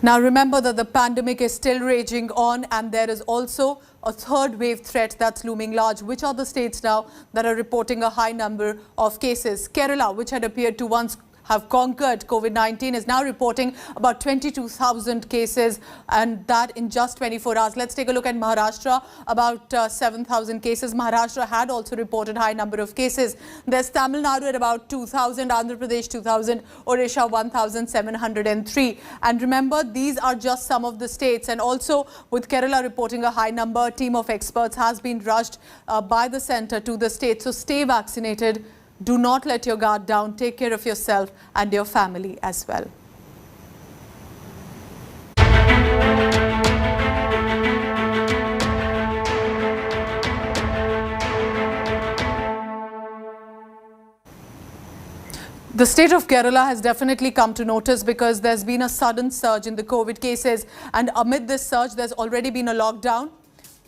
Now remember that the pandemic is still raging on and there is also a third wave threat that's looming large. Which are the states now that are reporting a high number of cases? Kerala, which had appeared to once have conquered COVID-19, is now reporting about 22,000 cases, and that in just 24 hours. Let's take a look at Maharashtra, about 7,000 cases. Maharashtra had also reported high number of cases. There's Tamil Nadu at about 2,000, Andhra Pradesh 2,000, Odisha 1,703. And remember, these are just some of the states. And also with Kerala reporting a high number, a team of experts has been rushed by the centre to the state. So stay vaccinated. Do not let your guard down. Take care of yourself and your family as well. The state of Kerala has definitely come to notice because there's been a sudden surge in the COVID cases, and amid this surge there's already been a lockdown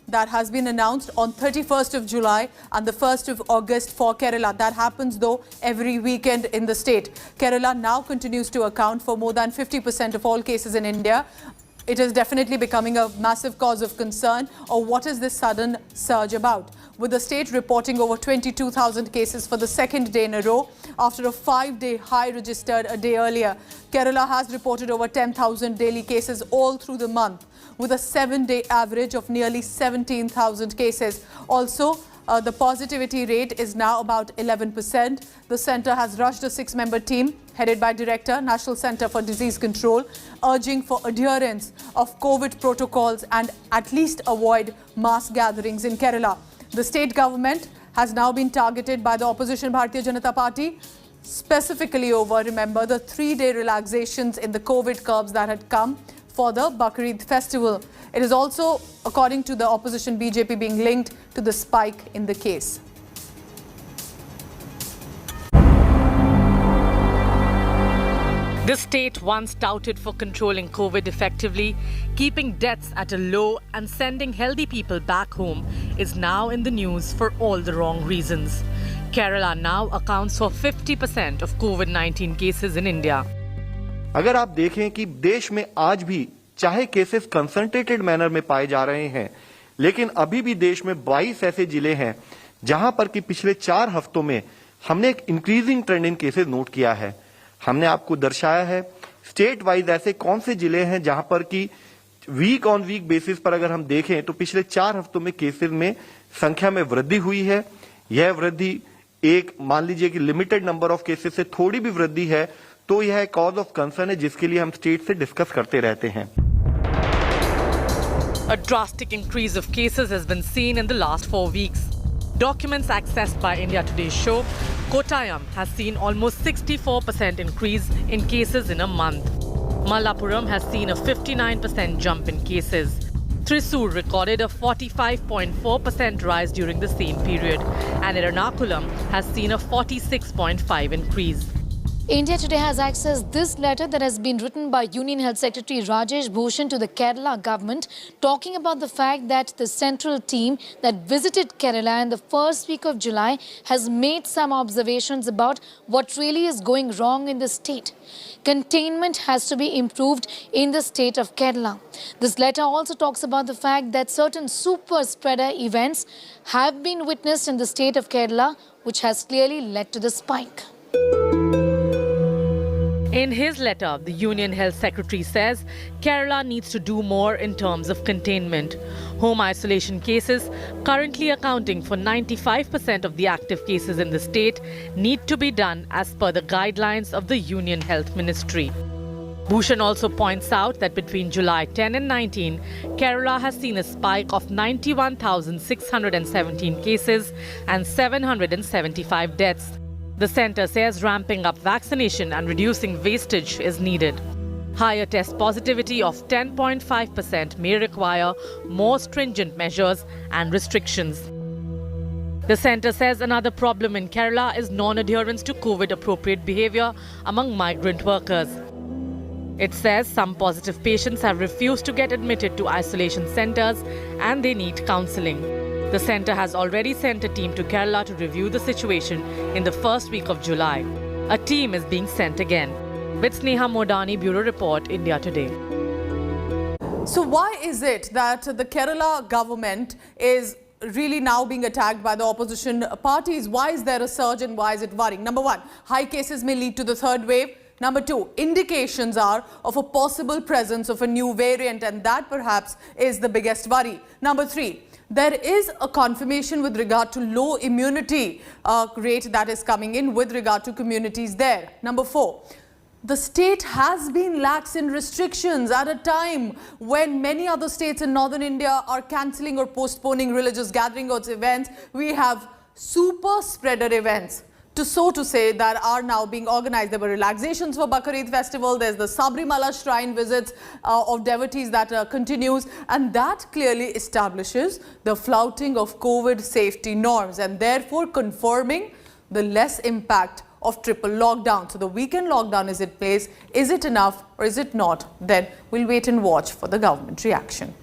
that has been announced on 31st of July and the 1st of August for Kerala. That happens though every weekend in the state. Kerala now continues to account for more than 50% of all cases in India. It is definitely becoming a massive cause of concern. Or what is this sudden surge about? With the state reporting over 22,000 cases for the second day in a row after a 5-day high registered a day earlier. Kerala has reported over 10,000 daily cases all through the month, with a 7-day average of nearly 17,000 cases. Also, the positivity rate is now about 11%. The centre has rushed a 6-member team headed by Director, National Centre for Disease Control, urging for adherence of COVID protocols and at least avoid mass gatherings in Kerala. The state government has now been targeted by the opposition Bharatiya Janata Party, specifically over, remember, the 3-day relaxations in the COVID curbs that had come for the Bakrid festival. It is also, according to the opposition BJP, being linked to the spike in the case. The state, once touted for controlling COVID effectively, keeping deaths at a low and sending healthy people back home, is now in the news for all the wrong reasons. Kerala now accounts for 50% of COVID-19 cases in India. अगर आप देखें कि देश में आज भी चाहे cases concentrated manner में पाए जा रहे हैं, लेकिन अभी भी देश में 22 ऐसे जिले हैं जहां पर कि पिछले 4 हफ्तों में हमने एक इंक्रीजिंग ट्रेंड इन केसेस नोट किया है. हमने आपको दर्शाया है स्टेट वाइज ऐसे कौन से जिले हैं जहां पर कि वीक ऑन वीक बेसिस पर अगर हम देखें तो पिछले 4 हफ्तों में केसेस में संख्या में वृद्धि हुई है. यह वृद्धि एक मान लीजिए कि लिमिटेड नंबर ऑफ केसेस से थोड़ी भी वृद्धि है तो यह कॉज ऑफ कंसर्न है जिसके लिए हम स्टेट से डिस्कस करते रहते हैं. A drastic increase of cases has been seen in the last 4 weeks. Documents accessed by India Today show Kottayam has seen almost 64% increase in cases in a month. Malappuram has seen a 59% jump in cases. Thrissur recorded a 45.4% rise during the same period, and Ernakulam has seen a 46.5% increase. India Today has accessed this letter that has been written by Union Health Secretary Rajesh Bhushan to the Kerala government, talking about the fact that the central team that visited Kerala in the first week of July has made some observations about what really is going wrong in the state. Containment has to be improved in the state of Kerala. This letter also talks about the fact that certain super spreader events have been witnessed in the state of Kerala, which has clearly led to the spike. In his letter, the Union Health Secretary says Kerala needs to do more in terms of containment. Home isolation cases, currently accounting for 95% of the active cases in the state, need to be done as per the guidelines of the Union Health Ministry. Bhushan also points out that between July 10 and 19, Kerala has seen a spike of 91,617 cases and 775 deaths. The centre says ramping up vaccination and reducing wastage is needed. Higher test positivity of 10.5% may require more stringent measures and restrictions. The centre says another problem in Kerala is non-adherence to COVID-appropriate behaviour among migrant workers. It says some positive patients have refused to get admitted to isolation centres and they need counselling. The centre has already sent a team to Kerala to review the situation in the first week of July. A team is being sent again. With Sneha Modani, Bureau Report, India Today. So why is it that the Kerala government is really now being attacked by the opposition parties? Why is there a surge and why is it worrying? Number one, high cases may lead to the third wave. Number two, indications are of a possible presence of a new variant, and that perhaps is the biggest worry. Number three, there is a confirmation with regard to low immunity rate that is coming in with regard to communities there. Number four, the state has been lax in restrictions at a time when many other states in northern India are cancelling or postponing religious gatherings or events. We have super spreader events, so to say, that are now being organized. There were relaxations for Bakrid festival. There's the Sabrimala shrine visits of devotees that continues, and that clearly establishes the flouting of COVID safety norms and therefore confirming the less impact of triple lockdown. So the weekend lockdown is in place. Is it enough or is it not? Then we'll wait and watch for the government reaction.